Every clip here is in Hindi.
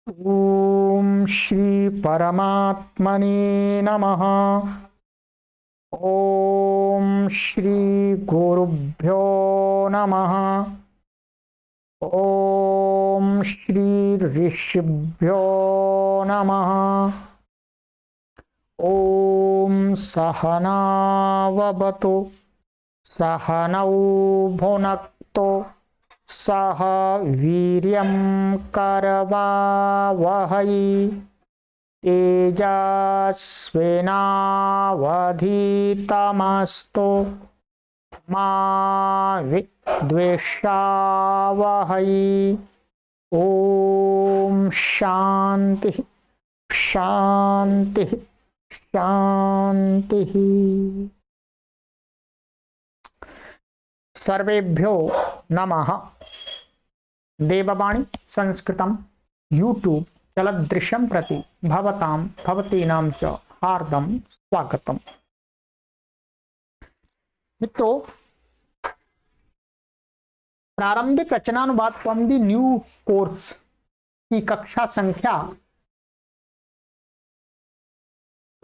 ओम श्री परमात्मने नमः। ओम श्री गुरुभ्यो नमः। ओम श्री ऋषिभ्यो नमः। ओम सहनाववतु सहनौ भुनक्तु सह वीर्यं करवावहै तेजस्विनावधीतमस्तु मा विद्विषावहै। ओम शांति शांति शांति। सर्वेभ्यो नमः। देववाणी संस्कृतम यूट्यूब चलदृश्यम प्रति भवतां भवतीनां च हार्दं स्वागतम। मित्रों, प्रारंभिक रचनानुवाद फ्रॉम द न्यू कोर्स की कक्षा संख्या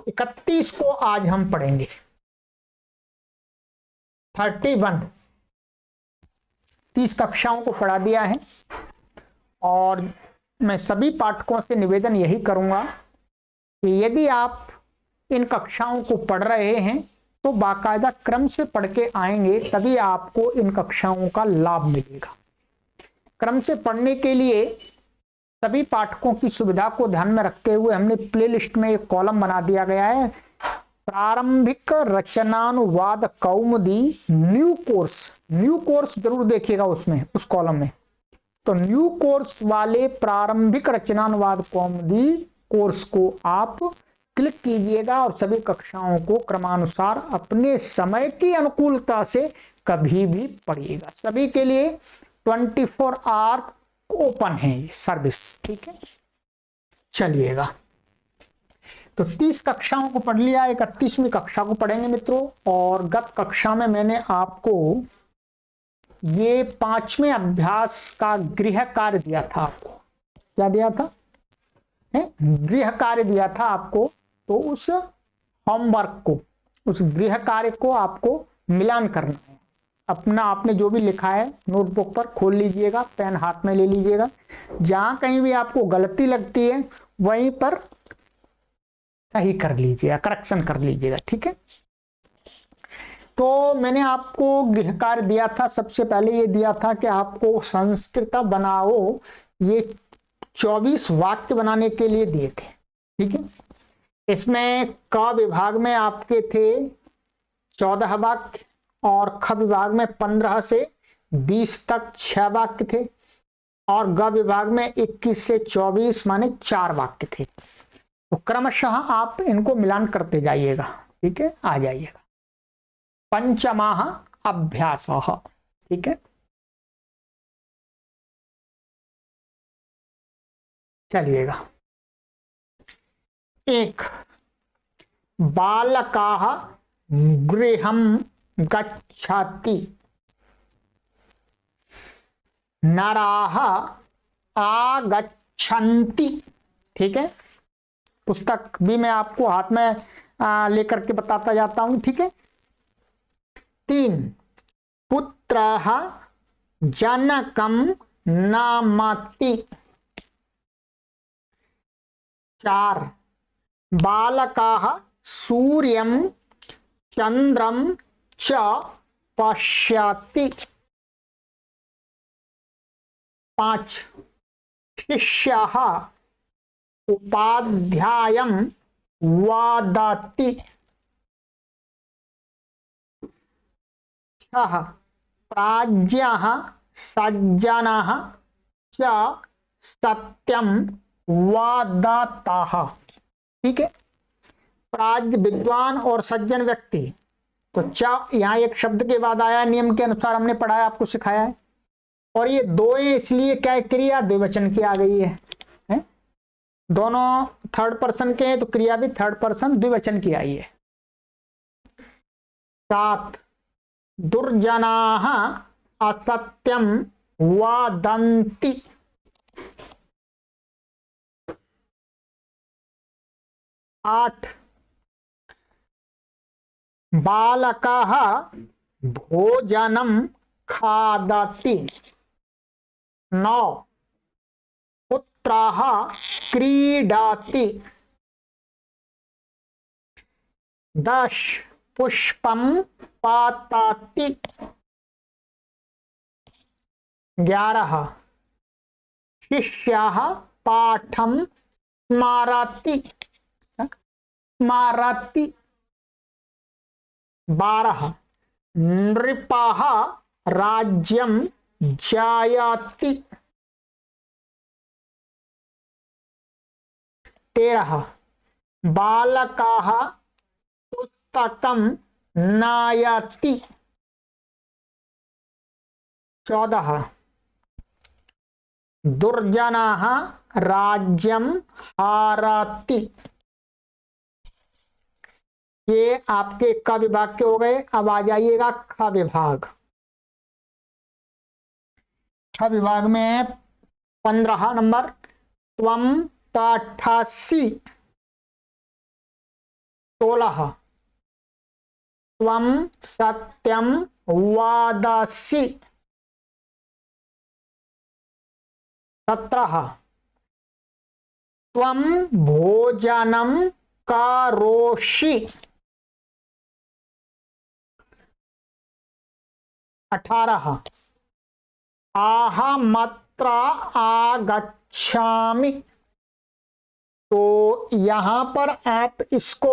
31 को आज हम पढ़ेंगे। 31 30 कक्षाओं को पढ़ा दिया है और मैं सभी पाठकों से निवेदन यही करूंगा कि यदि आप इन कक्षाओं को पढ़ रहे हैं तो बाकायदा क्रम से पढ़ के आएंगे, तभी आपको इन कक्षाओं का लाभ मिलेगा। क्रम से पढ़ने के लिए सभी पाठकों की सुविधा को ध्यान में रखते हुए हमने प्लेलिस्ट में एक कॉलम बना दिया गया है, प्रारंभिक रचनानुवाद कौमुदी न्यू कोर्स। न्यू कोर्स जरूर देखिएगा उसमें, उस कॉलम में। तो न्यू कोर्स वाले प्रारंभिक रचनानुवाद कौमुदी कोर्स को आप क्लिक कीजिएगा और सभी कक्षाओं को क्रमानुसार अपने समय की अनुकूलता से कभी भी पढ़िएगा। सभी के लिए 24 आवर ओपन है सर्विस, ठीक है। चलिएगा, तो 30 कक्षाओं को पढ़ लिया, 31वीं कक्षा को पढ़ेंगे मित्रों। और गत कक्षा में मैंने आपको ये 5वें अभ्यास का गृह कार्य दिया था। आपको क्या दिया था? गृह कार्य दिया था आपको। तो उस होमवर्क को, उस गृह कार्य को आपको मिलान करना है। अपना आपने जो भी लिखा है नोटबुक पर खोल लीजिएगा, पेन हाथ में ले लीजिएगा। जहां कहीं भी आपको गलती लगती है वहीं पर सही कर लीजिएगा, करेक्शन कर लीजिएगा, ठीक है। तो मैंने आपको गृह कार्य दिया था। सबसे पहले ये दिया था कि आपको संस्कृत बनाओ, ये 24 वाक्य बनाने के लिए दिए थे, ठीक है। इसमें क विभाग में आपके थे 14 वाक्य और ख विभाग में 15 से 20 तक 6 वाक्य थे और ग विभाग में 21 से 24 माने 4 वाक्य थे। तो क्रमशः आप इनको मिलान करते जाइएगा, ठीक है। आ जाइएगा। पंचमाह अभ्यास, ठीक है। चलिएगा। 1 बालकाः गृहं गच्छति, नराः आगच्छन्ति, ठीक है। पुस्तक भी मैं आपको हाथ में लेकर के बताता जाता हूं, ठीक है। 3 पुत्रः जनकं नमति। 4 बालकाः सूर्यं चंद्रं च पश्यति। 5 शिष्यः उपाध्यायं वदति। 6 प्राज्ञः सज्जनः च सत्यं वदतः, ठीक है। प्राज्ञ विद्वान और सज्जन व्यक्ति। तो च यहाँ एक शब्द के बाद आया, नियम के अनुसार हमने पढ़ाया, आपको सिखाया है। और ये दो इसलिए क्या क्रिया द्विवचन की आ गई है? दोनों थर्ड पर्सन के हैं तो क्रिया भी थर्ड पर्सन द्विवचन की आई है। 7 दुर्जनाः असत्यं वदन्ति। 8 बालकः भोजनं खादति। 9 पुत्रः क्रीडति। 10 पुष्पं पतति। 11 शिष्यः पाठं स्मरति। 12 नृपः राज्यं जयति। 13 बालकः पुस्तकं नयति। 14 दुर्जनः राज्यं हरति। ये आपके क विभाग के हो गए। अब आ जाइएगा ख विभाग। ख विभाग में 15 नंबर त्वं पठसि। 16 त्वं सत्यं वदसि। 17 त्वं भोजनं करोषि। 18 अहमत्र आगच्छामि। तो यहां पर आप इसको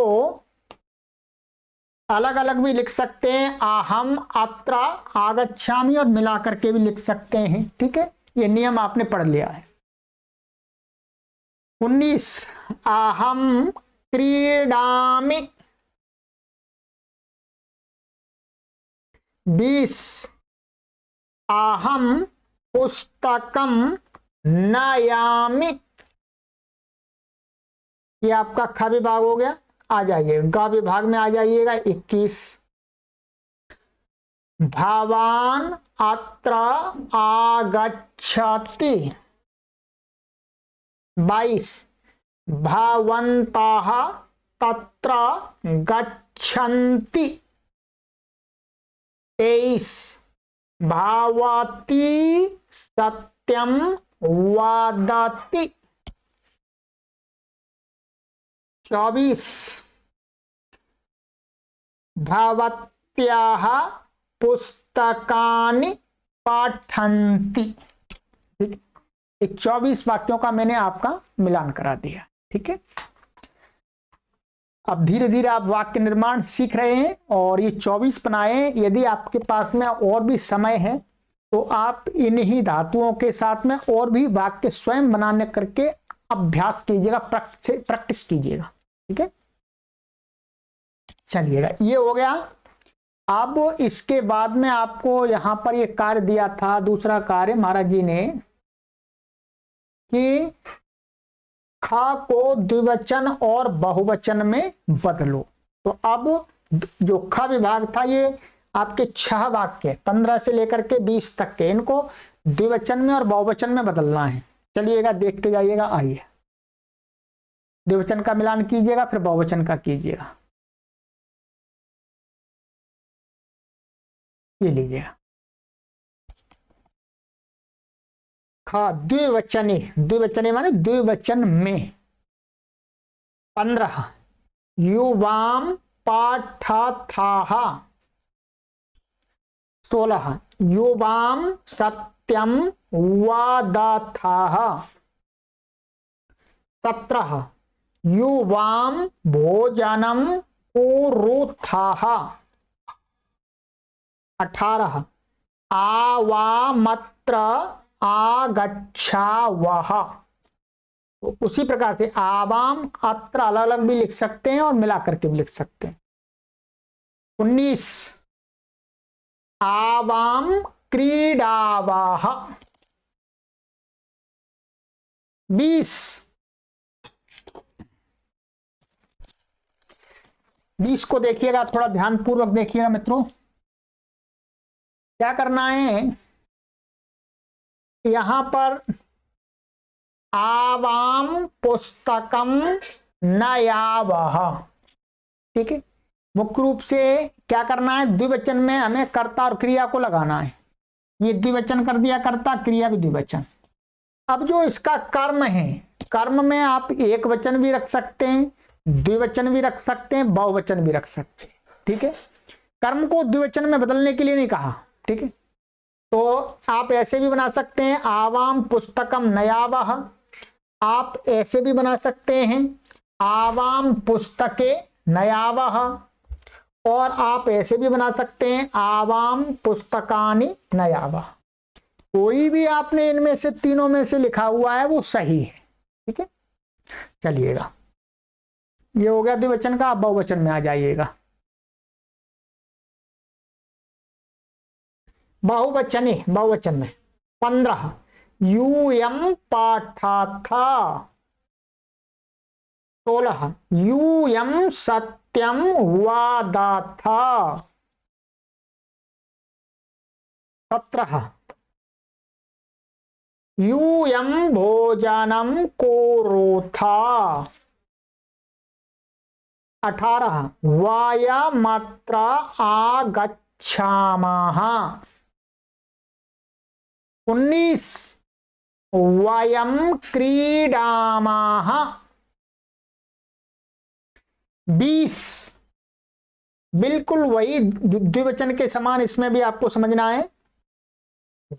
अलग अलग भी लिख सकते हैं, अहम अत्र आगच्छामि, और मिला करके भी लिख सकते हैं। ठीक है, ये नियम आपने पढ़ लिया है। 19 अहम क्रीडामि। 20 अहम पुस्तकं नयामि। ये आपका ख विभाग हो गया। आ जाइए ग विभाग में आ जाइएगा। 21 भवान अत्र आगच्छति। 22 भवन्तः तत्र गच्छन्ति। 23 भवती सत्यं वदति। 24 भवत्याः पुस्तकानि पठन्ति। ठीक, 24 वाक्यों का मैंने आपका मिलान करा दिया। ठीक है, अब धीरे धीरे आप वाक्य निर्माण सीख रहे हैं और ये 24 बनाए। यदि आपके पास में और भी समय है तो आप इन्हीं धातुओं के साथ में और भी वाक्य स्वयं बनाने करके अभ्यास कीजिएगा, प्रैक्टिस कीजिएगा। ठीक है, चलिएगा, ये हो गया। अब इसके बाद में आपको यहां पर ये कार्य दिया था, दूसरा कार्य महाराज जी ने, कि ख को द्विवचन और बहुवचन में बदलो। तो अब जो ख विभाग था ये आपके 6 वाक्य 15 से लेकर के 20 तक के, इनको द्विवचन में और बहुवचन में बदलना है। चलिएगा, देखते जाइएगा। आइए, द्विवचन का मिलान कीजिएगा, फिर बहुवचन का कीजिएगा। ये लीजिएगा ख द्विवचनी। द्विवचनी माने द्विवचन में। 15 युवाम पाठथाः। 16 युवाम सत्यम वदथाः। 17 युवाम भोजनम कुरुथाः। 18 आवामत्र आगच्छावः। तो उसी प्रकार से आवाम अत्र अलग अलग भी लिख सकते हैं और मिला करके भी लिख सकते हैं। 19 आवाम क्रीडावाः। 20 को देखिएगा, थोड़ा ध्यान पूर्वक देखिएगा मित्रों। क्या करना है, यहां पर आवाम पुस्तकम नयावह। ठीक है, मुख्य रूप से क्या करना है, द्विवचन में हमें कर्ता और क्रिया को लगाना है। ये द्विवचन कर दिया, कर्ता, क्रिया भी द्विवचन। अब जो इसका कर्म है, कर्म में आप एक वचन भी रख सकते हैं, द्विवचन भी रख सकते हैं, बहुवचन भी रख सकते हैं। ठीक है, कर्म को द्विवचन में बदलने के लिए नहीं कहा। ठीक है, तो आप ऐसे भी बना सकते हैं, आवाम पुस्तकम नयावह। आप ऐसे भी बना सकते हैं, आवाम पुस्तके नयावह। और आप ऐसे भी बना सकते हैं, आवाम पुस्तकानि नयावह। कोई भी आपने इनमें से तीनों में से लिखा हुआ है वो सही है। ठीक है, चलिएगा, ये हो गया द्विवचन का। आप बहुवचन में आ जाइएगा। बहुवचन में 15, यूयम पाठा था। 16, यूयम सत्यम वादा था। 17, यूयम भोजनम कोरोथा। 18, वायमत्र आगच्छामः। 19, वयं क्रीडामः। 20, बिल्कुल वही द्विवचन के समान इसमें भी आपको समझना है,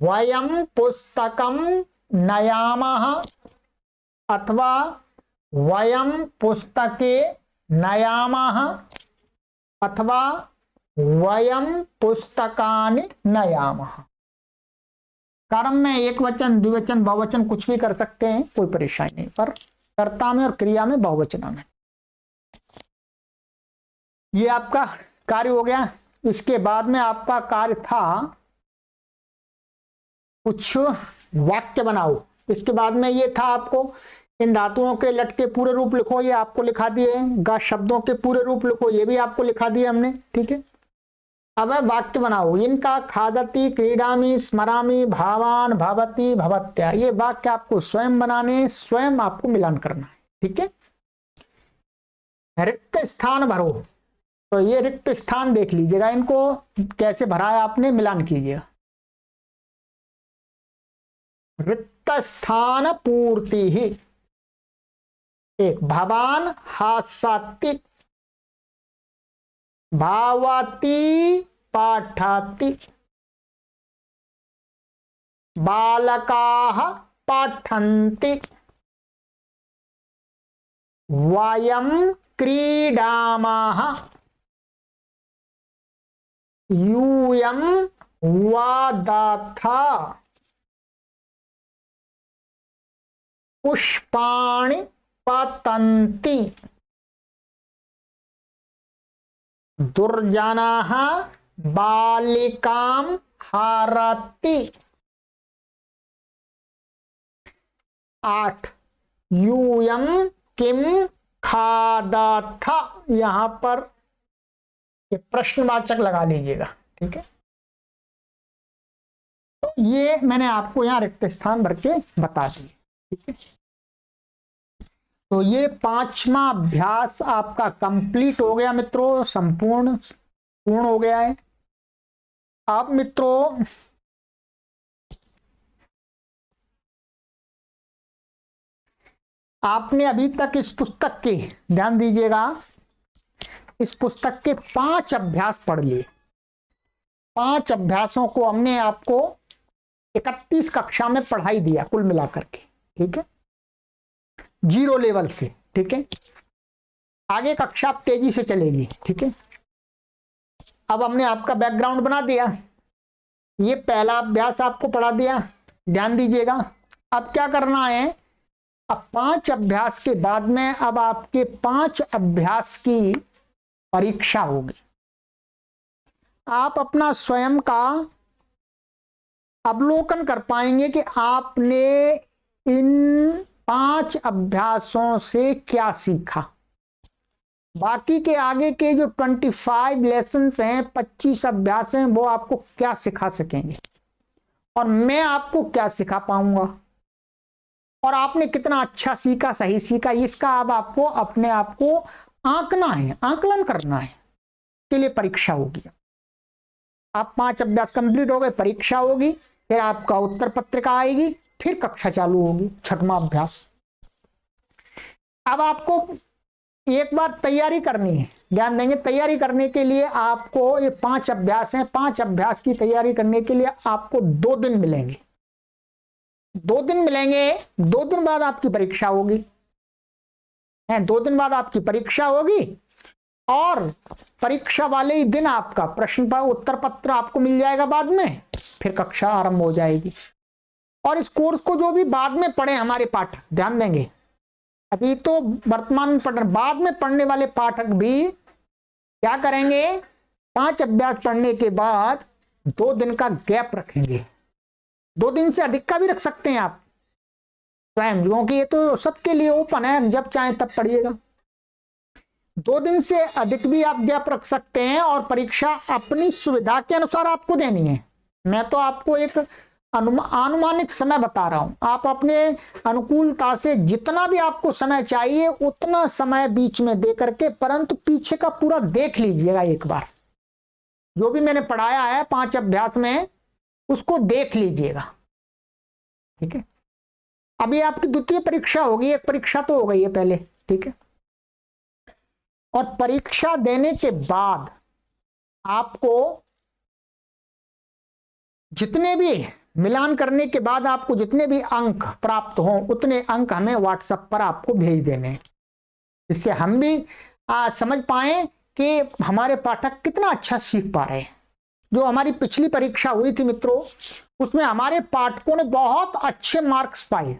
वयं पुस्तकं नयामः अथवा वयं पुस्तके नयामः अथवा वयं पुस्तकानि नयामः। कर्म में एक वचन, द्विवचन, बहुवचन कुछ भी कर सकते हैं, कोई परेशानी नहीं, पर कर्ता में और क्रिया में बहुवचन आना। ये आपका कार्य हो गया। इसके बाद में आपका कार्य था कुछ वाक्य बनाओ। इसके बाद में ये था आपको इन धातुओं के लट के पूरे रूप लिखो, ये आपको लिखा दिए। गा शब्दों के पूरे रूप लिखो, ये भी आपको लिखा दिए हमने। ठीक है, अब वाक्य बनाओ। इनका खादती, क्रीडामी, स्मरामी, भावान, भवती, भवत्या। ये वाक्य आपको स्वयं बनाने, स्वयं आपको मिलान करना है। ठीक है, रिक्त स्थान भरो। तो ये रिक्त स्थान देख लीजिएगा, इनको कैसे भरा है आपने, मिलान कीजिएगा। रिक्त स्थान पूर्ति ही। एक, भवान हास्याति, भावती पाठति, बालकाः पाठन्ति, वयं क्रीडामः, यूयं वादाथा, पुष्पाणि पतन्ति, दुर्जनाः बालिकां हरति। 8, यूयं किम खादथ। यहां पर प्रश्नवाचक लगा लीजिएगा। ठीक है, तो ये मैंने आपको यहां रिक्त स्थान भर के बता दिए। ठीक है, तो ये 5वां अभ्यास आपका कंप्लीट हो गया मित्रों, पूर्ण हो गया है। अब मित्रों आपने अभी तक इस पुस्तक के, ध्यान दीजिएगा, इस पुस्तक के 5 अभ्यास पढ़ लिए। 5 अभ्यासों को हमने आपको 31 कक्षा में पढ़ाई दिया कुल मिलाकर के। ठीक है, 0 लेवल से। ठीक है, आगे कक्षा तेजी से चलेगी। ठीक है, अब हमने आपका बैकग्राउंड बना दिया, ये पहला अभ्यास आपको पढ़ा दिया, ध्यान दीजिएगा। अब क्या करना है, अब 5 अभ्यास के बाद में अब आपके 5 अभ्यास की परीक्षा होगी। आप अपना स्वयं का अवलोकन कर पाएंगे कि आपने इन 5 अभ्यासों से क्या सीखा। बाकी के आगे के जो 25 लेसन्स हैं, 25 अभ्यास हैं, वो आपको क्या सिखा सकेंगे और मैं आपको क्या सिखा पाऊंगा। और आपने कितना अच्छा सीखा, सही सीखा, इसका अब आपको अपने आप को आंकना है, आंकलन करना है। के लिए परीक्षा होगी। आप 5 अभ्यास कंप्लीट हो गए, परीक्षा होगी, फिर आपका उत्तर पत्रिका आएगी, फिर कक्षा चालू होगी, 6वां अभ्यास। अब आपको एक बार तैयारी करनी है, ध्यान देंगे। तैयारी करने के लिए आपको ये 5 अभ्यास हैं, 5 अभ्यास की तैयारी करने के लिए आपको 2 दिन मिलेंगे। 2 दिन मिलेंगे, 2 दिन बाद आपकी परीक्षा होगी, 2 दिन बाद आपकी परीक्षा होगी, और परीक्षा वाले ही दिन आपका प्रश्न पत्र, उत्तर पत्र आपको मिल जाएगा बाद में, फिर कक्षा आरंभ हो जाएगी। और इस कोर्स को जो भी बाद में पढ़े हमारे पाठक, ध्यान देंगे, अभी तो वर्तमान में पढ़ रहे, बाद में पढ़ने वाले पाठक भी क्या करेंगे, 5 अभ्यास पढ़ने के बाद 2 दिन का गैप रखेंगे। 2 दिन से अधिक का भी रख सकते हैं आप स्वयं, क्योंकि ये तो सबके लिए ओपन है, जब चाहे तब पढ़िएगा। 2 दिन से अधिक भी आप गैप रख सकते हैं, और परीक्षा अपनी सुविधा के अनुसार आपको देनी है। मैं तो आपको एक अनुमानित समय बता रहा हूं, आप अपने अनुकूलता से जितना भी आपको समय चाहिए उतना समय बीच में दे करके, परंतु पीछे का पूरा देख लीजिएगा एक बार। जो भी मैंने पढ़ाया है 5 अभ्यास में, उसको देख लीजिएगा, ठीक है। अभी आपकी द्वितीय परीक्षा होगी, एक परीक्षा तो हो गई है पहले, ठीक है। और परीक्षा देने के बाद आपको जितने भी मिलान करने के बाद आपको जितने भी अंक प्राप्त हों, उतने अंक हमें व्हाट्सएप पर आपको भेज देने हैं, जिससे हम भी समझ पाए कि हमारे पाठक कितना अच्छा सीख पा रहे हैं। जो हमारी पिछली परीक्षा हुई थी मित्रों, उसमें हमारे पाठकों ने बहुत अच्छे मार्क्स पाए,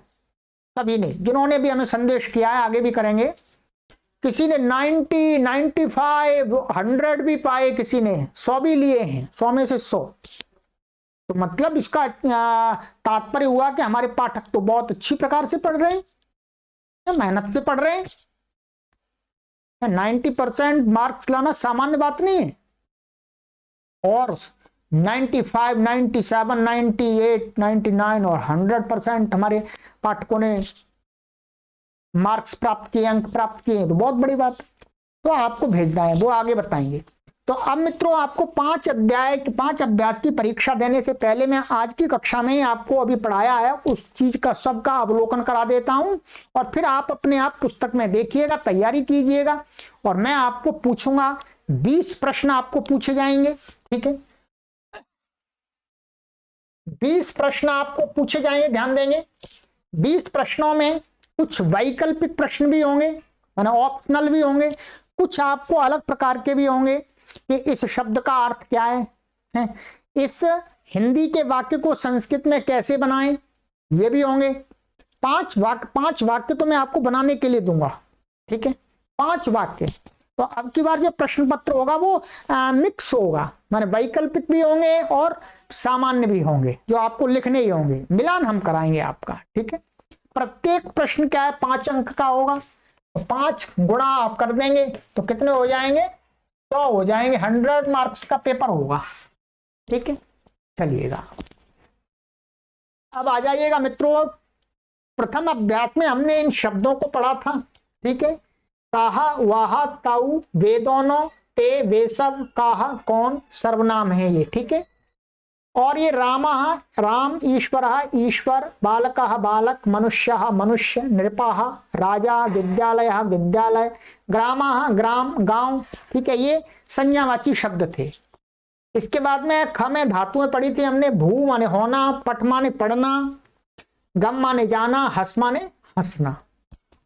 सभी ने, जिन्होंने भी हमें संदेश किया है, आगे भी करेंगे। किसी ने 90, 95, 100 भी पाए, किसी ने 100 भी लिए हैं, 100 में से 100। तो मतलब इसका तात्पर्य हुआ कि हमारे पाठक तो बहुत अच्छी प्रकार से पढ़ रहे हैं, मेहनत से पढ़ रहे हैं। 90% मार्क्स लाना सामान्य बात नहीं है, और 95, 97, 98, 99 और 100% हमारे पाठकों ने मार्क्स प्राप्त किए, अंक प्राप्त किए, तो बहुत बड़ी बात। तो आपको भेजना है, वो आगे बताएंगे। तो अब मित्रों, आपको 5 अभ्यास की परीक्षा देने से पहले मैं आज की कक्षा में आपको अभी पढ़ाया है उस चीज का सबका अवलोकन करा देता हूं, और फिर आप अपने आप पुस्तक में देखिएगा, तैयारी कीजिएगा, और मैं आपको पूछूंगा। 20 प्रश्न आपको पूछे जाएंगे, ठीक है। 20 प्रश्न आपको पूछे जाएंगे, ध्यान देंगे। 20 प्रश्नों में कुछ वैकल्पिक प्रश्न भी होंगे, माने ऑप्शनल भी होंगे, कुछ आपको अलग प्रकार के भी होंगे कि इस शब्द का अर्थ क्या है, इस हिंदी के वाक्य को संस्कृत में कैसे बनाएं, ये भी होंगे। 5 वाक्य तो मैं आपको बनाने के लिए दूंगा, ठीक है, 5 वाक्य। तो अब की बार जो प्रश्न पत्र होगा वो मिक्स होगा, माने वैकल्पिक भी होंगे और सामान्य भी होंगे, जो आपको लिखने ही होंगे, मिलान हम कराएंगे आपका, ठीक है। प्रत्येक प्रश्न क्या है, 5 अंक का होगा, 5 गुणा आप कर देंगे तो कितने हो जाएंगे, 100 हो जाएंगे। 100 मार्क्स का पेपर होगा, ठीक है। चलिएगा, अब आ जाइएगा मित्रों। प्रथम अभ्यास में हमने इन शब्दों को पढ़ा था, ठीक है। काहा, वाहा, ताऊ, वे दोनों, ते, वे सब, काहा कौन सर्वनाम है ये, ठीक है। और ये रामः राम, ईश्वरः ईश्वर, बालकः बालक, मनुष्यः मनुष्य, नृपः राजा, विद्यालयः विद्यालय, ग्रामः ग्राम गांव, ठीक है। ये संज्ञावाची शब्द थे। इसके बाद में ख में धातुएं पढ़ी थी हमने। भू माने होना, पठ माने पढ़ना, गम माने जाना, हस माने हंसना,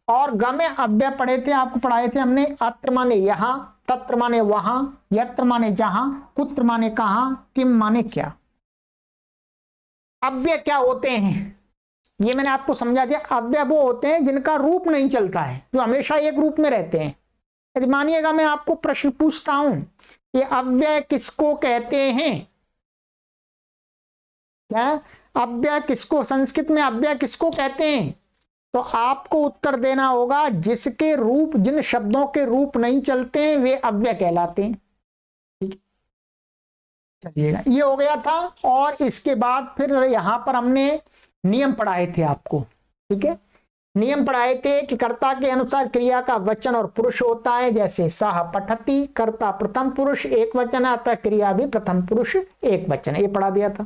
और ग में अव्यय पढ़े थे, आपको पढ़ाए थे हमने। अत्र माने यहाँ, तत्र माने वहां, यत्र माने जहां, कुत्र माने कहां, किम माने क्या। अव्यय क्या होते हैं ये मैंने आपको समझा दिया। अव्यय वो होते हैं जिनका रूप नहीं चलता है, जो हमेशा एक रूप में रहते हैं। यदि मानिएगा मैं आपको प्रश्न पूछता हूं कि अव्यय किसको कहते हैं, क्या अव्यय किसको, संस्कृत में अव्यय किसको कहते हैं, तो आपको उत्तर देना होगा जिसके रूप, जिन शब्दों के रूप नहीं चलते हैं वे अव्यय कहलाते हैं, ठीक है। चलिएगा, ये हो गया था। और इसके बाद फिर यहां पर हमने नियम पढ़ाए थे आपको, ठीक है। नियम पढ़ाए थे कि कर्ता के अनुसार क्रिया का वचन और पुरुष होता है, जैसे सह पठति, कर्ता प्रथम पुरुष एक वचन है, अतः क्रिया भी प्रथम पुरुष एक वचन है, ये पढ़ा दिया था।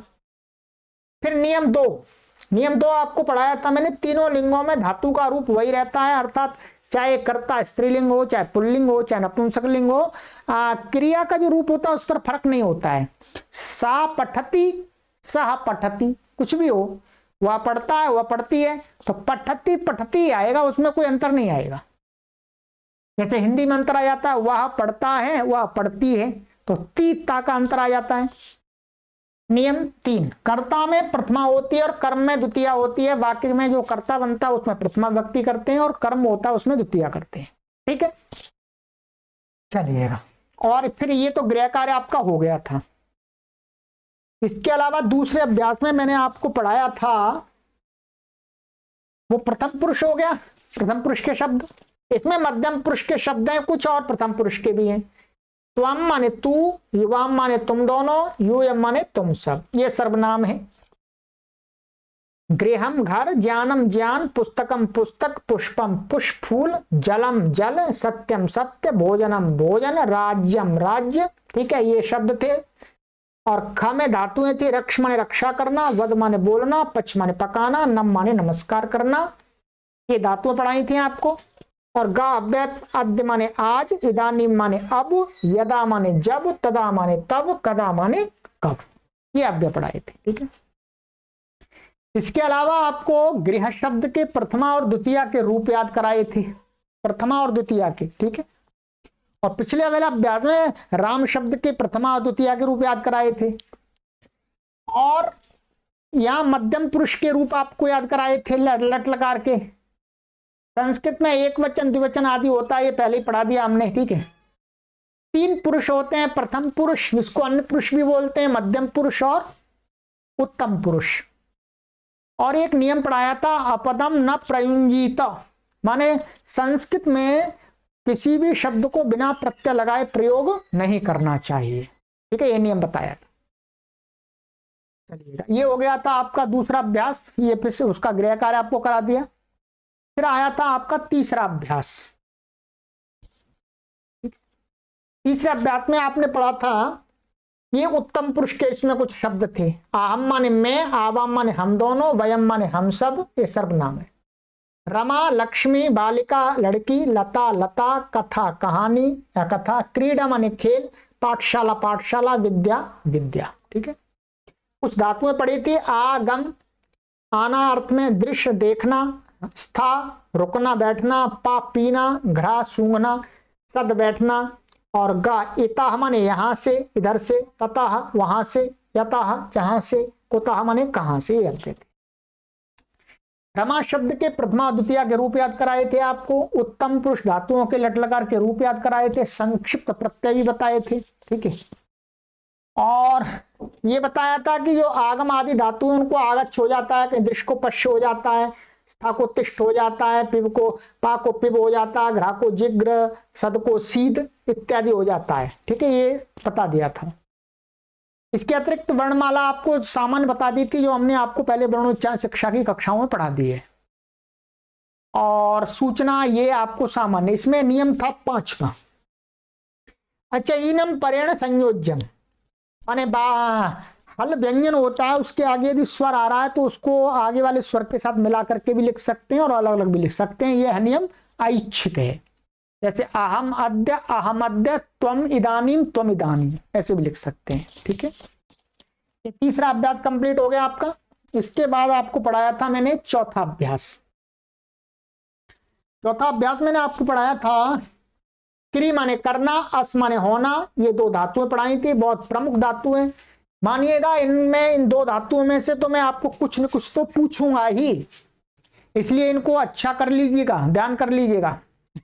फिर नियम दो आपको पढ़ाया था मैंने, तीनों लिंगों में धातु का रूप वही रहता है, अर्थात चाहे कर्ता स्त्रीलिंग हो, चाहे पुल्लिंग हो, चाहे नपुंसक लिंग हो, क्रिया का जो रूप होता है उस पर फर्क नहीं होता है। सा पठति, सह पठति, कुछ भी हो, वह पढ़ता है, वह पढ़ती है, तो पठति पठती आएगा, उसमें कोई अंतर नहीं आएगा। जैसे हिंदी में अंतर आ जाता है, वह पढ़ता है, वह पढ़ती है, तो तीता का अंतर आ जाता है। नियम 3, कर्ता में प्रथमा होती है और कर्म में द्वितीया होती है। वाक्य में जो कर्ता बनता है उसमें प्रथमा व्यक्ति करते हैं और कर्म होता है उसमें द्वितीया करते हैं। ठीक है, चलिएगा। और फिर ये तो गृह कार्य आपका हो गया था। इसके अलावा दूसरे अभ्यास में मैंने आपको पढ़ाया था, वो प्रथम पुरुष हो गया, प्रथम पुरुष के शब्द। इसमें मध्यम पुरुष के शब्द हैं कुछ और प्रथम पुरुष के भी हैं। त्वम माने तू, युवाम माने तुम दोनों, यूयम माने तुम सब, ये सर्वनाम है। गृहम घर, ज्ञानम ज्ञान, पुस्तकम पुस्तक, पुष्पम पुष्प फूल, जलम जल, सत्यम सत्य, भोजनम भोजन, राज्यम राज्य। ठीक है, ये शब्द थे। और ख में धातुएं थी, रक्ष माने रक्षा करना, वद माने बोलना, पच माने पकाना, नम माने नमस्कार करना, ये धातुएं पढ़ाई थी आपको। और गा अव्यय, अद्य माने आज, इदानीम माने अब, यदा माने जब, तदा माने तब, कदा माने कब, ये अव्यय पढ़ाए थे। ठीक है, इसके अलावा आपको गृह शब्द के प्रथमा और द्वितीया के रूप याद कराए थे, प्रथमा और द्वितीया के। ठीक है, और पिछले वाले अभ्यास में राम शब्द के प्रथमा और द्वितीया के रूप याद कराए थे। और यहां मध्यम पुरुष के रूप आपको याद कराए थे, लट लकार के। संस्कृत में एक वचन द्विवचन आदि होता है, ये पहले ही पढ़ा दिया हमने। ठीक है, 3 पुरुष होते हैं, प्रथम पुरुष जिसको अन्य पुरुष भी बोलते हैं, मध्यम पुरुष और उत्तम पुरुष। और एक नियम पढ़ाया था, अपदम न प्रयुंजीत, माने संस्कृत में किसी भी शब्द को बिना प्रत्यय लगाए प्रयोग नहीं करना चाहिए। ठीक है, ये नियम बताया था। चलिएगा, ये हो गया था आपका दूसरा अभ्यास, ये फिर से उसका गृह कार्य आपको करा दिया। फिर आया था आपका तीसरा अभ्यास। तीसरे अभ्यास में आपने पढ़ा था, ये उत्तम पुरुष के इसमें कुछ शब्द थे। आहम माने मैं, आवाम माने हम दोनों, वयम माने हम सब, ये सर्वनाम है। रमा लक्ष्मी, बालिका लड़की, लता लता, कथा कहानी या कथा, क्रीड़ा माने खेल, पाठशाला पाठशाला, विद्या विद्या। ठीक है, कुछ धातुएं पढ़ी थी। आगम, आना अर्थ में दृश्य देखना, स्था रुकना बैठना, पा पीना, घ्रा सूंघना, सद बैठना, और गा इताह माने यहाँ से इधर से, ततः वहां से, यतः जहां से, कुतः माने कहां से, ये अर्थ थे। रमा शब्द के प्रथमा द्वितीया के रूप याद कराए थे आपको। उत्तम पुरुष धातुओं के लट लकार के रूप याद कराए थे, संक्षिप्त प्रत्यय भी बताए थे। ठीक है, और ये बताया था कि जो आगम आदि धातु है उनको आगच्छ हो जाता है, कहीं दृश्य को पश्य हो जाता है, स्था को तिष्ठ हो जाता है, पिब को पा को पिब हो जाता है, घ्रा को जिग्र, सद को सीध इत्यादि हो जाता है। ठीक है, ये बता दिया था। इसके अतिरिक्त वर्णमाला आपको सामान्य बता दी थी, जो हमने आपको पहले वर्णोच्चारण शिक्षा की कक्षाओं में पढ़ा दी है। और सूचना ये आपको सामान्य, इसमें नियम था 5वां। अच्छा, इनम परेण संयोज्यम, माने हल व्यंजन होता है, उसके आगे यदि स्वर आ रहा है तो उसको आगे वाले स्वर के साथ मिला करके भी लिख सकते हैं और अलग अलग भी लिख सकते हैं। यह नियम ऐच्छिक है। जैसे अहम अद्य, त्वम इदानीम, त्वम इदानीम, ऐसे भी लिख सकते हैं। ठीक है, ये तीसरा अभ्यास कंप्लीट हो गया आपका। इसके बाद आपको पढ़ाया था मैंने चौथा अभ्यास। चौथा अभ्यास मैंने आपको पढ़ाया था, क्री माने करना, अस माने होना, ये 2 धातुएं पढ़ाई थी, बहुत प्रमुख धातु हैं। मानिएगा इनमें, इन 2 धातुओं में से तो मैं आपको कुछ न कुछ तो पूछूंगा ही, इसलिए इनको अच्छा कर लीजिएगा, ध्यान कर लीजिएगा।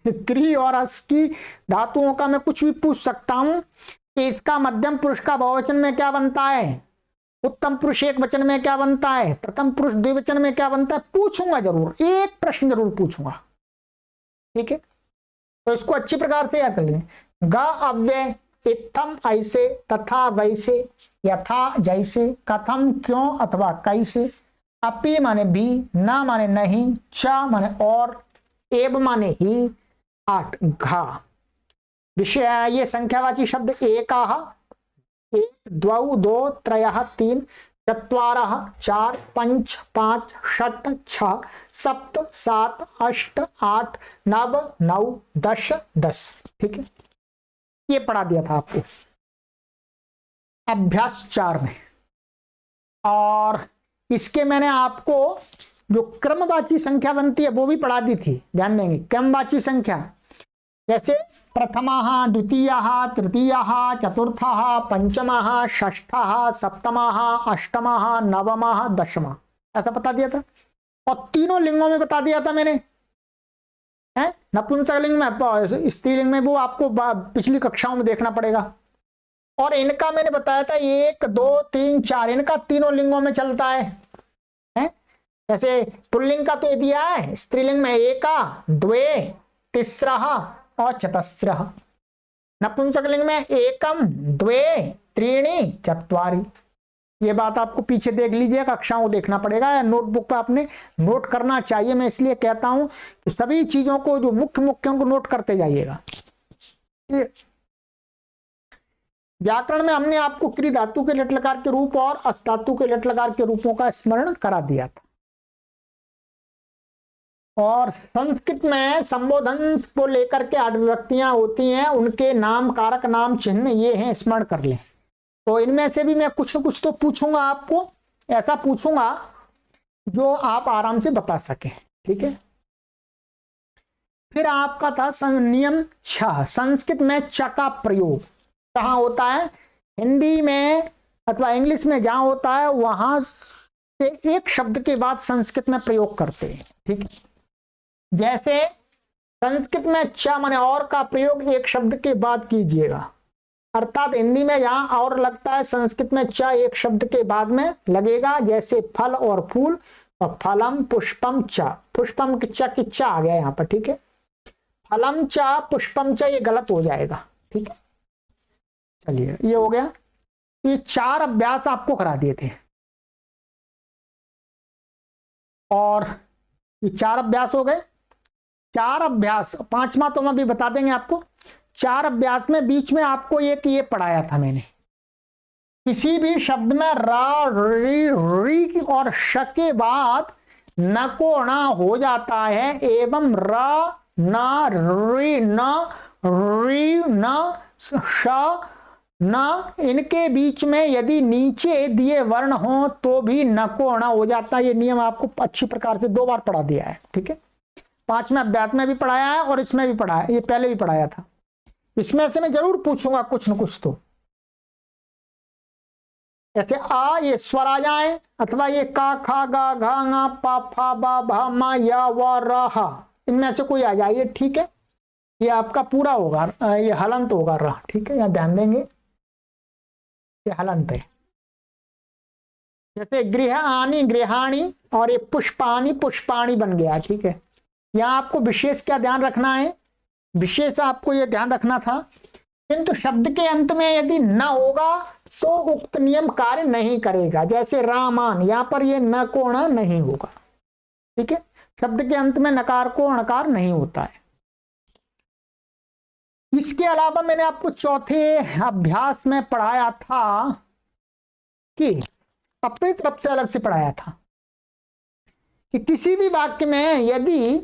क्री और अस की धातुओं का मैं कुछ भी पूछ सकता हूं कि इसका मध्यम पुरुष का बहुवचन में क्या बनता है, उत्तम पुरुष एक वचन में क्या बनता है, प्रथम पुरुष द्विवचन में क्या बनता है, पूछूंगा जरूर, एक प्रश्न जरूर पूछूंगा। ठीक है, तो इसको अच्छी प्रकार से याद कर लें। ग अव्यय, इत्थम ऐसे, तथा वैसे, यथा जैसे, कथम क्यों अथवा कैसे, अपि माने भी, ना माने नहीं, च माने और, एब माने ही, 8 घा। विषय ये संख्यावाची शब्द एकाः, 1 द्वौ 2 त्रयः 3 चत्वारः 4 5 5 6 6 7 7 8 8 9 9 10 10। ठीक है, ये पढ़ा दिया था आपको अभ्यास 4 में। और इसके मैंने आपको जो क्रमवाची संख्या बनती है वो भी पढ़ा दी थी, ध्यान देंगे। क्रमवाची संख्या जैसे प्रथमः, द्वितीयः, तृतीयः, चतुर्थः, पंचमः, षष्ठः, सप्तमः, अष्टमः, नवमः, दशमः, ऐसा बता दिया था। और तीनों लिंगों में बता दिया था मैंने, है नपुंसकलिंग में, स्त्रीलिंग में, वो आपको पिछली कक्षाओं में देखना पड़ेगा। और इनका मैंने बताया था 1 2 3 4, इनका तीनों लिंगों में चलता है। जैसे पुल्लिंग का तो दिया है, स्त्रीलिंग में एका, द्वे, तिस्रः और चतस्रः। नपुंसकलिंग में एकम, द्वे, त्रीणि, चत्वारि। ये बात आपको पीछे देख लीजिए, कक्षाओं को देखना पड़ेगा या नोटबुक पे आपने नोट करना चाहिए। मैं इसलिए कहता हूं कि सभी चीजों को जो मुख्य मुख्य उनको नोट करते जाइएगा। व्याकरण में हमने आपको क्रि धातु के लट लकार के रूप और अस धातु के लट लकार के रूपों का स्मरण करा दिया था। और संस्कृत में संबोधन को लेकर के 8 विभक्तियां होती हैं, उनके नाम, कारक, नाम, चिन्ह ये हैं, स्मरण कर लें। तो इनमें से भी मैं कुछ न कुछ तो पूछूंगा आपको, ऐसा पूछूंगा जो आप आराम से बता सकें। ठीक है, फिर आपका था नियम 6, संस्कृत में च का प्रयोग कहाँ होता है। हिंदी में अथवा इंग्लिश में जहां होता है वहां से एक शब्द के बाद संस्कृत में प्रयोग करते हैं। ठीक है, जैसे संस्कृत में च माने और का प्रयोग एक शब्द के बाद कीजिएगा, अर्थात हिंदी में जहां और लगता है संस्कृत में च एक शब्द के बाद में लगेगा। जैसे फल और फूल, और फलम पुष्पम च, पुष्पम की च आ गया यहाँ पर। ठीक है, फलम च पुष्पम च, ये गलत हो जाएगा। ठीक है, चलिए ये हो गया। ये 4 अभ्यास आपको करा दिए थे, और ये 4 अभ्यास हो गए। 4 अभ्यास, 5वां तो हम अभी बता देंगे आपको। 4 अभ्यास में बीच में आपको एक ये पढ़ाया था मैंने, किसी भी शब्द में रा, री, री और श के बाद न को ण हो जाता है, एवं र, न, री, न, री, न, श, न, इनके बीच में यदि नीचे दिए वर्ण हो तो भी न को ण हो जाता है। ये नियम आपको अच्छी प्रकार से 2 बार पढ़ा दिया है। ठीक है, 5वें अभ्यास में भी पढ़ाया है और इसमें भी पढ़ाया, ये पहले भी पढ़ाया था। इसमें से मैं जरूर पूछूंगा कुछ न कुछ। तो जैसे आ, ये स्वर आ जाए, अथवा ये का, खा, गा, घा, ङा, पा, फा, बा, भा, मा, या, व, र, हा, इनमें से कोई आ जाए। ठीक है, ये आपका पूरा होगा, ये हलंत होगा र। ठीक है, यहाँ ध्यान देंगे, ये हलंत है। जैसे गृह आनी, गृहाणी, और ये पुष्पानी, पुष्पाणी बन गया। ठीक है, यहाँ आपको विशेष क्या ध्यान रखना है, विशेष आपको यह ध्यान रखना था, किंतु शब्द के अंत में यदि न होगा तो उक्त नियम कार्य नहीं करेगा। जैसे रामान, यहां पर यह न को ण नहीं होगा। ठीक है, शब्द के अंत में नकार को णकार नहीं होता है। इसके अलावा मैंने आपको 4थे अभ्यास में पढ़ाया था कि अपनी तरफ से अलग से पढ़ाया था कि किसी भी वाक्य में यदि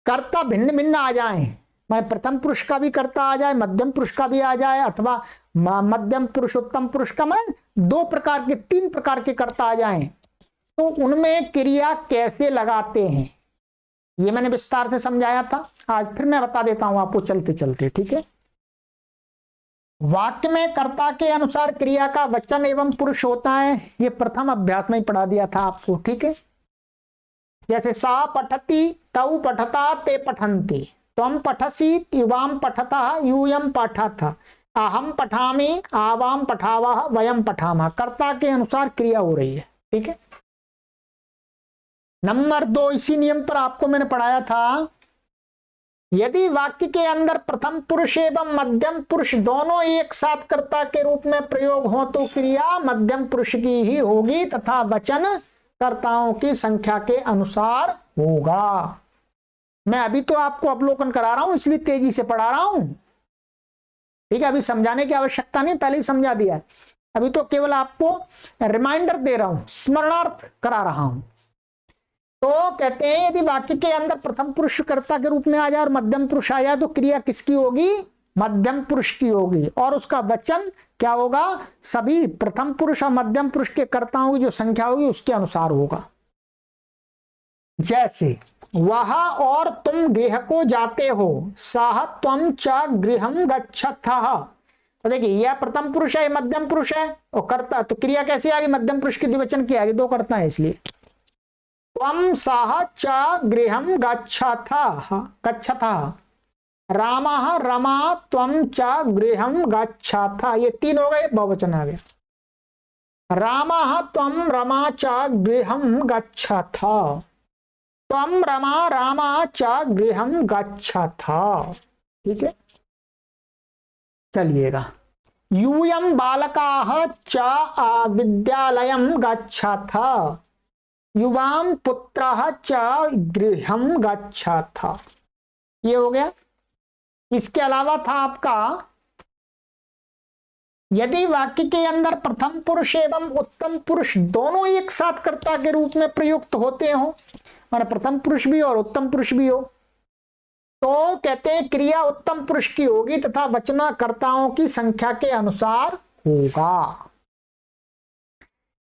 कर्ता भिन्न भिन्न आ जाए, माने प्रथम पुरुष का भी कर्ता आ जाए, मध्यम पुरुष का भी आ जाए, अथवा मध्यम पुरुष उत्तम पुरुष का, माने 2 प्रकार के 3 प्रकार के कर्ता आ जाएं, तो उनमें क्रिया कैसे लगाते हैं ये मैंने विस्तार से समझाया था। आज फिर मैं बता देता हूं आपको चलते चलते। ठीक है, वाक्य में कर्ता के अनुसार क्रिया का वचन एवं पुरुष होता है, ये प्रथम अभ्यास में ही पढ़ा दिया था आपको। ठीक है, जैसे सा पठति, तौ पठता, ते पठन्ति, त्वं पठसि, तिवाम पठतः, यूयम पठथ, अहम पठामि, आवाम पठावः, वयम पठामः। कर्ता के अनुसार क्रिया हो रही है। ठीक है, नंबर 2, इसी नियम पर आपको मैंने पढ़ाया था यदि वाक्य के अंदर प्रथम पुरुष एवं मध्यम पुरुष दोनों एक साथ कर्ता के रूप में प्रयोग हो तो क्रिया मध्यम पुरुष की ही होगी तथा वचन कर्ताओं की संख्या के अनुसार होगा। मैं अभी तो आपको अवलोकन करा रहा हूं, इसलिए तेजी से पढ़ा रहा हूं, ठीक है। अभी समझाने की आवश्यकता नहीं, पहले ही समझा दिया है। अभी तो केवल आपको रिमाइंडर दे रहा हूं, स्मरणार्थ करा रहा हूं। तो कहते हैं यदि वाक्य के अंदर प्रथम पुरुष कर्ता के रूप में आ जाए और मध्यम पुरुष आ जाए तो क्रिया किसकी होगी? मध्यम पुरुष की होगी। और उसका वचन क्या होगा? सभी प्रथम पुरुष और मध्यम पुरुष के कर्ताओं की जो संख्या होगी उसके अनुसार होगा। जैसे वह और तुम गृह को जाते हो, सह त्वं च गृहं गच्छथः। तो देखिए यह प्रथम पुरुष है, मध्यम पुरुष है और कर्ता, तो क्रिया कैसी आ गई? मध्यम पुरुष की द्विवचन की आ गई, दो कर्ता है इसलिए। त्वं सह च गृहं गच्छथः, रामः रमा त्वं च गृहं गच्छथः, ये तीन हो गए, बहुवचन आ गया। रामः त्वं रमा च गृहं गच्छथः, त्वं रमा रामा च गृहं गच्छथः। ठीक है, चलिएगा। यूयं बालकाः च विद्यालयं गच्छथः, युवां पुत्रः च गृहं गच्छथः। ये हो गया। इसके अलावा था आपका यदि वाक्य के अंदर प्रथम पुरुष एवं उत्तम पुरुष दोनों एक साथ कर्ता के रूप में प्रयुक्त होते हो, माने प्रथम पुरुष भी और उत्तम पुरुष भी हो, तो कहते हैं क्रिया उत्तम पुरुष की होगी तथा वचनकर्ताओं की संख्या के अनुसार होगा।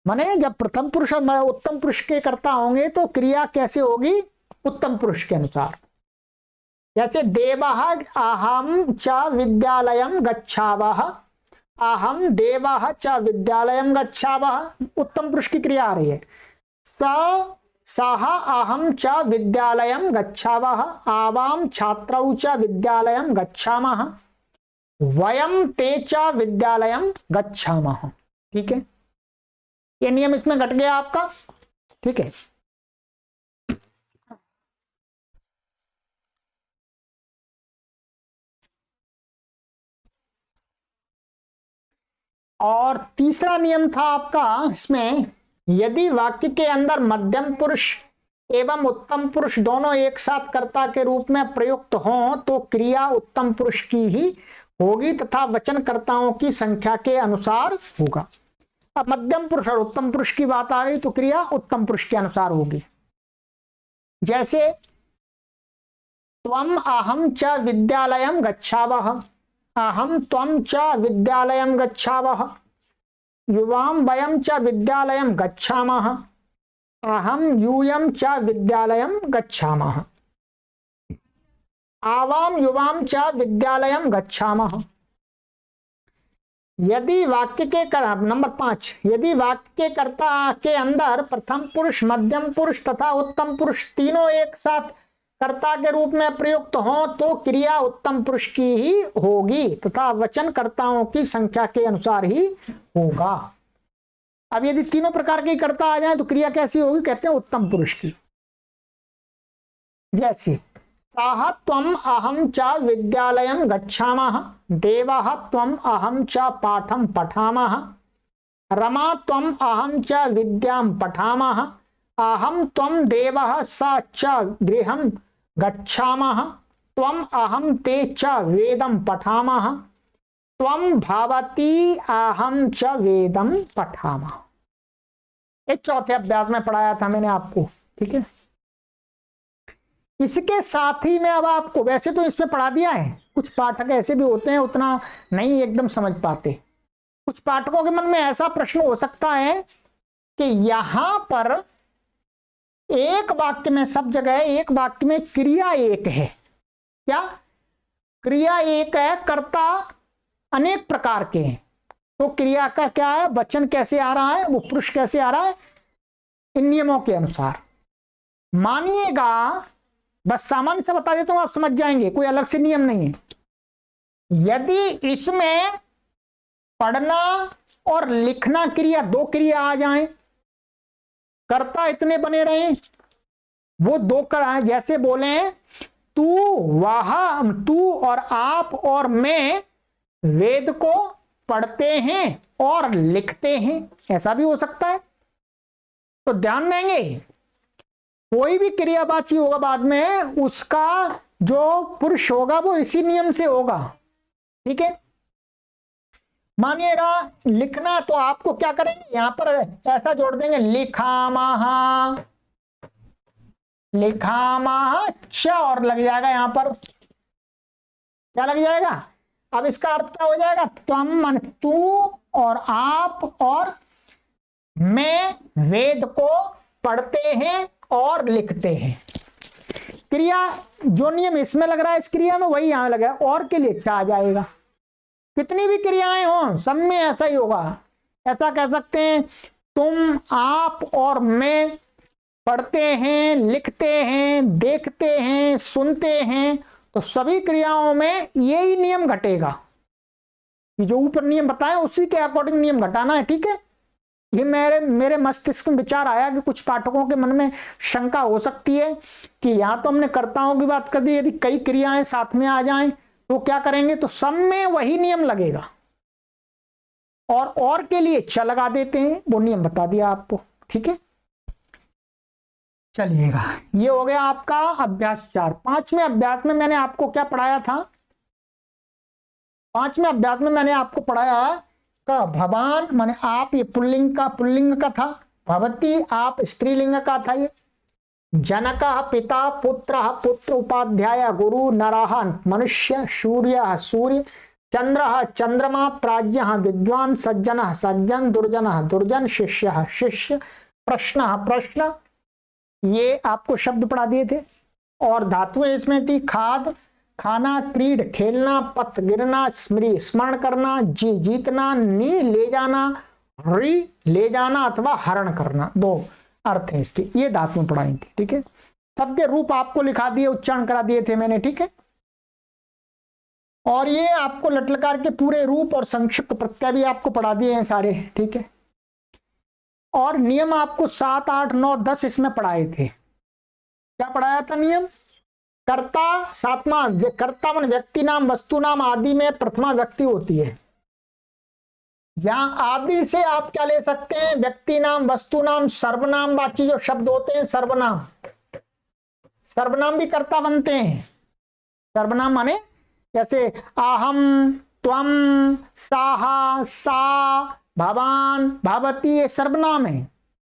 माने जब प्रथम पुरुष और उत्तम पुरुष के कर्ता होंगे तो क्रिया कैसे होगी? उत्तम पुरुष के अनुसार। जैसे देवः अहं च विद्यालयं गच्छावः, अहं देवः च विद्यालयं गच्छावः, उत्तम पुरुष की क्रिया आ रही है। सः अहं च विद्यालयं गच्छावः, आवां छात्रौ च विद्यालयं गच्छामः, वयं ते च विद्यालयं गच्छामः। ठीक है, ये नियम इसमें घट गया आपका। ठीक है, और तीसरा नियम था आपका इसमें, यदि वाक्य के अंदर मध्यम पुरुष एवं उत्तम पुरुष दोनों एक साथ कर्ता के रूप में प्रयुक्त हों तो क्रिया उत्तम पुरुष की ही होगी तथा वचनकर्ताओं की संख्या के अनुसार होगा। अब मध्यम पुरुष और उत्तम पुरुष की बात आ गई तो क्रिया उत्तम पुरुष के अनुसार होगी। जैसे त्वं अहं च विद्यालयं गच्छावः, अहं त्वं च विद्यालयं गच्छावः, युवां वयं च विद्यालयं गच्छामः, अहं यूयं च विद्यालयं गच्छामः, आवां युवां च विद्यालयं गच्छामः। यदि वाक्य के नंबर 5, यदि वाक्य के कर्ता के अंदर प्रथम पुरुष, मध्यम पुरुष तथा उत्तम पुरुष तीनों एक साथ कर्ता के रूप में प्रयुक्त हो तो क्रिया उत्तम पुरुष की ही होगी तथा वचन कर्ताओं की संख्या के अनुसार ही होगा। अब यदि तीनों प्रकार के कर्ता आ जाए तो क्रिया कैसी होगी? कहते हैं उत्तम पुरुष की। जैसे सः त्वं अहं च विद्यालयं गच्छामः, देवः त्वं अहं च पाठं पठामः, रमा त्वं अहं च विद्यां पठामः, अहं त्वं देवः स च गृहं गच्छामः, त्वं अहं ते च वेदं पठामः, त्वं भवती अहं च वेदं पठामः। एक चौथे अभ्यास में पढ़ाया था मैंने आपको। ठीक है, इसके साथ ही में अब आपको, वैसे तो इसमें पढ़ा दिया है, कुछ पाठक ऐसे भी होते हैं उतना नहीं एकदम समझ पाते। कुछ पाठकों के मन में ऐसा प्रश्न हो सकता है कि यहां पर एक वाक्य में, सब जगह एक वाक्य में क्रिया एक है। क्या क्रिया एक है, कर्ता अनेक प्रकार के हैं, तो क्रिया का क्या है? वचन कैसे आ रहा है, वो पुरुष कैसे आ रहा है, इन नियमों के अनुसार। मानिएगा, बस सामान्य से बता देता हूं, आप समझ जाएंगे, कोई अलग से नियम नहीं है। यदि इसमें पढ़ना और लिखना क्रिया, दो क्रिया आ जाएं, कर्ता इतने बने रहे, वो दो कर, जैसे बोले तू और आप और मैं वेद को पढ़ते हैं और लिखते हैं, ऐसा भी हो सकता है। तो ध्यान देंगे, कोई भी क्रियावाची होगा बाद में, उसका जो पुरुष होगा वो इसी नियम से होगा। ठीक है, मानिएगा लिखना, तो आपको क्या करेंगे, यहां पर ऐसा जोड़ देंगे, लिखामः च, और लग जाएगा यहां पर, क्या लग जाएगा। अब इसका अर्थ क्या हो जाएगा, त्वम मन तू और आप और मैं वेद को पढ़ते हैं और लिखते हैं। क्रिया जो नियम इसमें लग रहा है, इस क्रिया में वही यहां लगा है, और के लिए आ जाएगा। कितनी भी क्रियाएं हो सब में ऐसा ही होगा। ऐसा कह सकते हैं, तुम आप और मैं पढ़ते हैं, लिखते हैं, देखते हैं, सुनते हैं, तो सभी क्रियाओं में यही नियम घटेगा। ये जो ऊपर नियम बताए उसी के अकॉर्डिंग नियम घटाना है। ठीक है, ये मेरे मस्तिष्क में विचार आया कि कुछ पाठकों के मन में शंका हो सकती है कि यहां तो हमने कर्ताओं की बात कर दी, यदि कई क्रियाएं साथ में आ जाएं तो क्या करेंगे, तो सब में वही नियम लगेगा, और के लिए च लगा देते हैं, वो नियम बता दिया आपको। ठीक है, चलिएगा, ये हो गया आपका अभ्यास 4। 5वें अभ्यास में मैंने आपको क्या पढ़ाया था, 5वें अभ्यास में मैंने आपको पढ़ाया का भवान माने आप, ये पुल्लिंग का था, भवती आप स्त्रीलिंग का था, ये जनक पिता पुत्र उपाध्याय गुरु नरः मनुष्य सूर्य चंद्र चंद्रमा प्राज्ञ विद्वान सज्जन दुर्जन शिष्य प्रश्न, ये आपको शब्द पढ़ा दिए थे। और धातुएं इसमें थी, खाद खाना, क्रीड खेलना, पथ गिरना, स्मरण करना, जीतना, नी ले जाना, री ले जाना अथवा हरण करना, 2 अर्थ है इसके, ये धातुएं पढ़ाई थी। ठीक है, सबके रूप आपको लिखा दिए, उच्चारण करा दिए थे मैंने। ठीक है, और ये आपको लटलकार के पूरे रूप और संक्षिप्त प्रत्यय भी आपको पढ़ा दिए हैं सारे। ठीक है, और नियम आपको 7, 8, 9, 10 इसमें पढ़ाए थे। क्या पढ़ाया था नियम, कर्ता 7वां, कर्ता मन व्यक्ति नाम वस्तु नाम आदि में प्रथमा व्यक्ति होती है। यहां आदि से आप क्या ले सकते हैं, व्यक्ति नाम वस्तु नाम सर्वनाम वाची जो शब्द होते हैं, सर्वनाम भी कर्ता बनते हैं। सर्वनाम माने जैसे अहम, त्वम, साहा, सा, भवान, भवती, ये सर्वनाम है।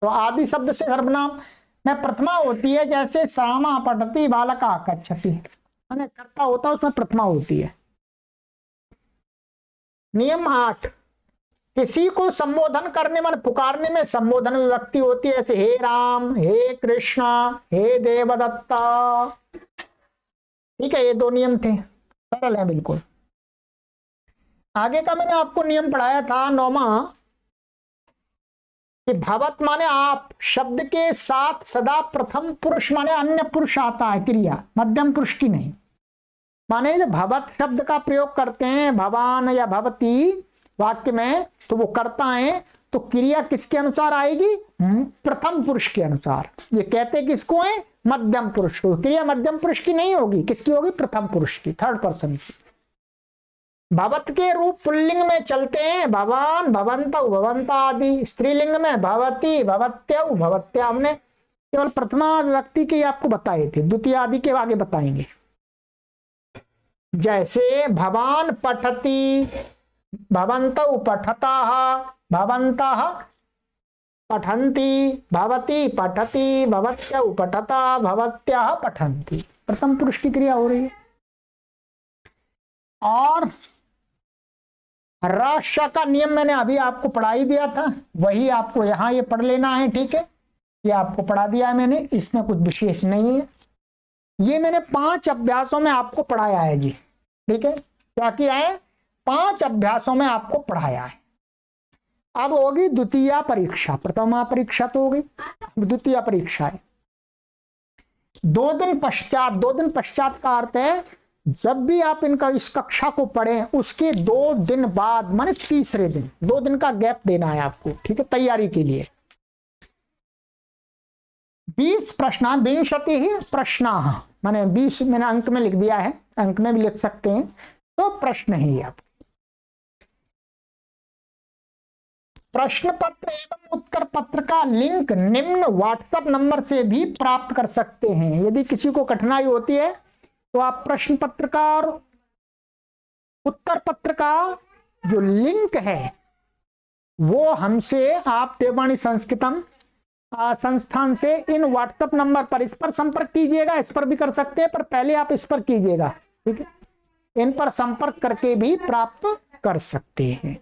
तो आदि शब्द से सर्वनाम में प्रथमा होती है, जैसे सामा पठति बालका गच्छति, माने कर्ता होता है उसमें प्रथमा होती है। नियम 8, किसी को संबोधन करने मन पुकारने में संबोधन विभक्ति होती है, जैसे हे राम, हे कृष्णा, हे देवदत्ता। ठीक है, ये 2 नियम थे, सरल है बिल्कुल। आगे का मैंने आपको नियम पढ़ाया था 9वां, कि भवत माने आप शब्द के साथ सदा प्रथम पुरुष माने अन्य पुरुष आता है, क्रिया मध्यम पुरुष की नहीं। माने जब भवत शब्द का प्रयोग करते हैं भवान या भवती वाक्य में, तो वो करता है, तो क्रिया किसके अनुसार आएगी, प्रथम पुरुष के अनुसार। ये कहते किसको है, मध्यम पुरुष को। क्रिया मध्यम पुरुष की नहीं होगी, किसकी होगी, प्रथम पुरुष की, थर्ड पर्सन की। भवत के रूप पुल्लिंग में चलते हैं, भवान, भवंतौ, भवंता आदि। स्त्रीलिंग में भवती, भवत्यौ, भवत्या। हमने केवल प्रथमा विभक्ति के आपको बताए थे, द्वितीय आदि के आगे बताएंगे। जैसे भवान पठति, भवन्तौ पठताः, भवन्तः पठन्ति, भवती पठति, भवत्यौ पठता, भवत्याः पठन्ति। प्रथम पुरुष की क्रिया हो रही है। और राशा का नियम मैंने अभी आपको पढ़ा ही दिया था, वही आपको यहां ये पढ़ लेना है। ठीक है, ये आपको पढ़ा दिया है मैंने, इसमें कुछ विशेष नहीं है। ये मैंने 5 अभ्यासों में आपको पढ़ाया है जी। ठीक है, क्या किया है, 5 अभ्यासों में आपको पढ़ाया है। अब होगी द्वितीय परीक्षा, प्रथमा परीक्षा तो होगी, द्वितीय परीक्षा है 2 दिन पश्चात। 2 दिन पश्चात का अर्थ है जब भी आप इनका इस कक्षा को पढ़ें उसके 2 दिन बाद, माने तीसरे दिन, 2 दिन का गैप देना है आपको। ठीक है, तैयारी के लिए 20 प्रश्न, 20 प्रश्न मैंने 20 मैंने अंक में लिख दिया है, अंक में भी लिख सकते हैं। तो प्रश्न है ये आपके, प्रश्न पत्र एवं उत्तर पत्र का लिंक निम्न व्हाट्सएप नंबर से भी प्राप्त कर सकते हैं। यदि किसी को कठिनाई होती है तो आप प्रश्न पत्र का और उत्तर पत्र का जो लिंक है वो हमसे, आप देववाणी संस्कृतम संस्थान से इन व्हाट्सएप नंबर पर, इस पर संपर्क कीजिएगा। इस पर भी कर सकते हैं, पर पहले आप इस पर कीजिएगा, ठीक है। इन पर संपर्क करके भी प्राप्त कर सकते हैं।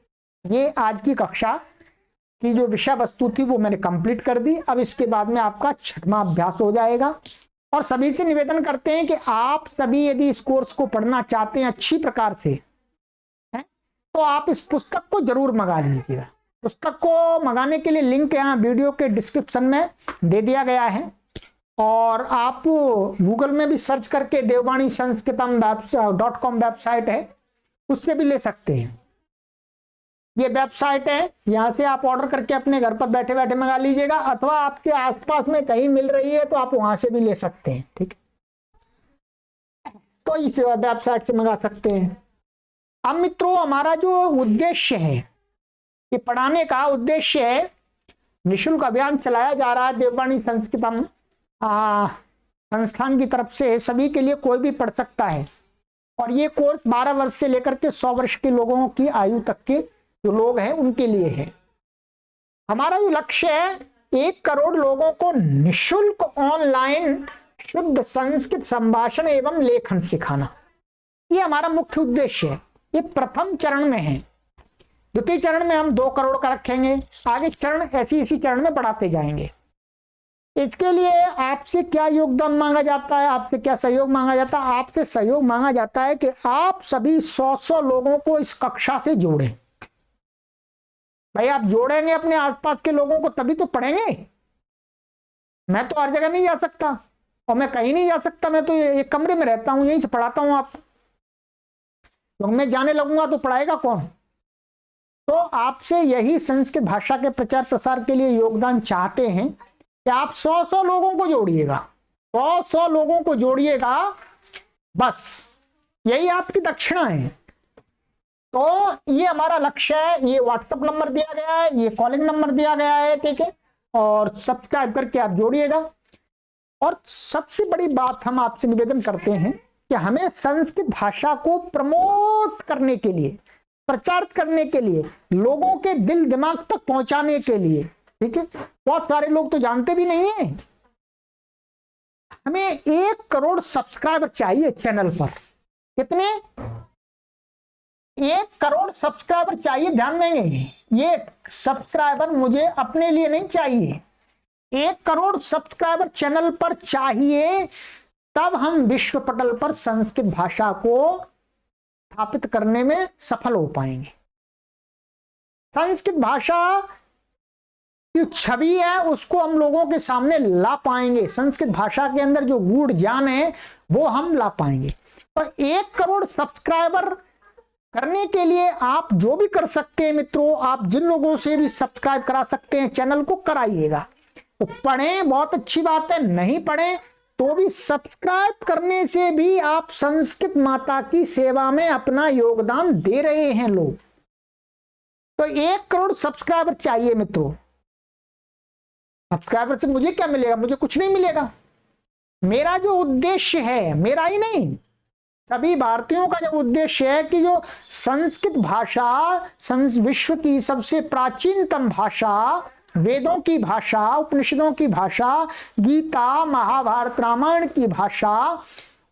ये आज की कक्षा की जो विषय वस्तु थी वो मैंने कंप्लीट कर दी। अब इसके बाद में आपका 6वां अभ्यास हो जाएगा। और सभी से निवेदन करते हैं कि आप सभी यदि इस कोर्स को पढ़ना चाहते हैं अच्छी प्रकार से, है, तो आप इस पुस्तक को जरूर मंगा लीजिएगा। पुस्तक को मंगाने के लिए लिंक यहाँ वीडियो के डिस्क्रिप्शन में दे दिया गया है, और आप गूगल में भी सर्च करके देववाणी संस्कृतम .com वेबसाइट है, उससे भी ले सकते हैं। ये वेबसाइट है, यहाँ से आप ऑर्डर करके अपने घर पर बैठे बैठे मंगा लीजिएगा, अथवा आपके आसपास में कहीं मिल रही है तो आप वहां से भी ले सकते हैं, ठीक है। तो इस वेबसाइट से मंगा सकते हैं। अब मित्रों, हमारा जो उद्देश्य है, ये पढ़ाने का उद्देश्य है, निःशुल्क अभियान चलाया जा रहा है देववाणी संस्कृतम संस्थान की तरफ से। सभी के लिए कोई भी पढ़ सकता है, और ये कोर्स 12 वर्ष से लेकर के 100 वर्ष के लोगों की आयु तक के जो लोग हैं उनके लिए है। हमारा जो लक्ष्य है 1 करोड़ लोगों को निःशुल्क ऑनलाइन शुद्ध संस्कृत संभाषण एवं लेखन सिखाना, ये हमारा मुख्य उद्देश्य है। ये प्रथम चरण में है। द्वितीय चरण में हम 2 करोड़ का रखेंगे, आगे चरण ऐसी चरण में बढ़ाते जाएंगे। इसके लिए आपसे क्या योगदान मांगा जाता है, आपसे क्या सहयोग मांगा जाता है? आपसे सहयोग मांगा जाता है कि आप सभी 100 लोगों को इस कक्षा से जोड़ें। भाई, आप जोड़ेंगे अपने आसपास के लोगों को तभी तो पढ़ेंगे। मैं तो हर जगह नहीं जा सकता, और मैं कहीं नहीं जा सकता, मैं तो एक कमरे में रहता हूं, यहीं से पढ़ाता हूं। आप तो मैं जाने लगूंगा तो पढ़ाएगा कौन? तो आपसे यही संस्कृत भाषा के प्रचार प्रसार के लिए योगदान चाहते हैं कि आप 100 लोगों को जोड़िएगा, 100 लोगों को जोड़िएगा, बस यही आपकी दक्षिणा है। तो ये हमारा लक्ष्य है। ये व्हाट्सएप नंबर दिया गया है, ये कॉलिंग नंबर दिया गया है, ठीक है। और सब्सक्राइब करके आप जोड़िएगा। और सबसे बड़ी बात हम आपसे निवेदन करते हैं कि हमें संस्कृत भाषा को प्रमोट करने के लिए, प्रचारित करने के लिए, लोगों के दिल दिमाग तक पहुंचाने के लिए, ठीक है। बहुत सारे लोग तो जानते भी नहीं है। हमें 1 करोड़ सब्सक्राइबर चाहिए चैनल पर। कितने? 1 करोड़ सब्सक्राइबर चाहिए। ध्यान देंगे, ये सब्सक्राइबर मुझे अपने लिए नहीं चाहिए, 1 करोड़ सब्सक्राइबर चैनल पर चाहिए, तब हम विश्व पटल पर संस्कृत भाषा को स्थापित करने में सफल हो पाएंगे। संस्कृत भाषा की छवि है उसको हम लोगों के सामने ला पाएंगे। संस्कृत भाषा के अंदर जो गूढ़ ज्ञान है वो हम ला पाएंगे। तो 1 करोड़ सब्सक्राइबर करने के लिए आप जो भी कर सकते हैं मित्रों, आप जिन लोगों से भी सब्सक्राइब करा सकते हैं चैनल को कराइएगा। तो पढ़ें, बहुत अच्छी बात है, नहीं पढ़ें तो भी सब्सक्राइब करने से भी आप संस्कृत माता की सेवा में अपना योगदान दे रहे हैं लोग। तो 1 करोड़ सब्सक्राइबर चाहिए मित्रों। सब्सक्राइबर से मुझे क्या मिलेगा? मुझे कुछ नहीं मिलेगा। मेरा जो उद्देश्य है, मेरा ही नहीं, सभी भारतीयों का जो उद्देश्य है कि जो संस्कृत भाषा विश्व की सबसे प्राचीनतम भाषा, वेदों की भाषा, उपनिषदों की भाषा, गीता, महाभारत, रामायण की भाषा,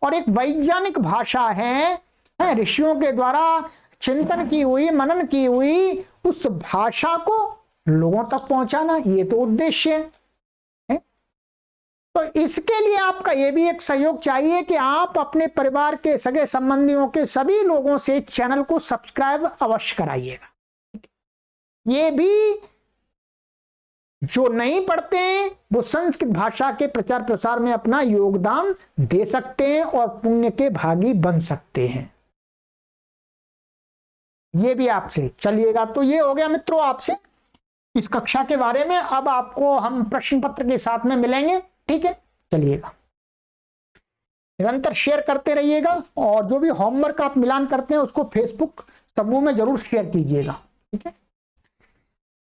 और एक वैज्ञानिक भाषा है, ऋषियों के द्वारा चिंतन की हुई, मनन की हुई, उस भाषा को लोगों तक पहुंचाना, ये तो उद्देश्य है। तो इसके लिए आपका ये भी एक सहयोग चाहिए कि आप अपने परिवार के सगे संबंधियों के सभी लोगों से चैनल को सब्सक्राइब अवश्य कराइएगा। ये भी जो नहीं पढ़ते हैं वो संस्कृत भाषा के प्रचार प्रसार में अपना योगदान दे सकते हैं और पुण्य के भागी बन सकते हैं। ये भी आपसे चलिएगा। तो ये हो गया मित्रों आपसे इस कक्षा के बारे में। अब आपको हम प्रश्न पत्र के साथ में मिलेंगे, ठीक है। चलिएगा। निरंतर शेयर करते रहिएगा और जो भी होमवर्क आप मिलान करते हैं उसको फेसबुक समूह में जरूर शेयर कीजिएगा। ठीक है,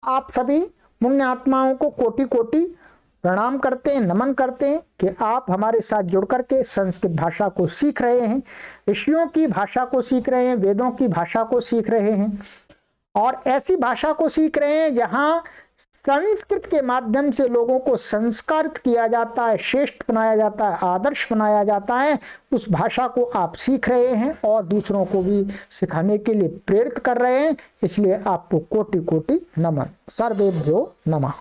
आप सभी पुण्य आत्माओं को कोटि कोटि प्रणाम करते हैं, नमन करते हैं कि आप हमारे साथ जुड़ करके संस्कृत भाषा को सीख रहे हैं, ऋषियों की भाषा को सीख रहे हैं, वेदों की भाषा को सीख रहे हैं और ऐसी भाषा को सीख रहे हैं जहां संस्कृत के माध्यम से लोगों को संस्कारित किया जाता है, श्रेष्ठ बनाया जाता है, आदर्श बनाया जाता है। उस भाषा को आप सीख रहे हैं और दूसरों को भी सिखाने के लिए प्रेरित कर रहे हैं, इसलिए आपको कोटि कोटि नमन। सर्वेभ्यो नमः।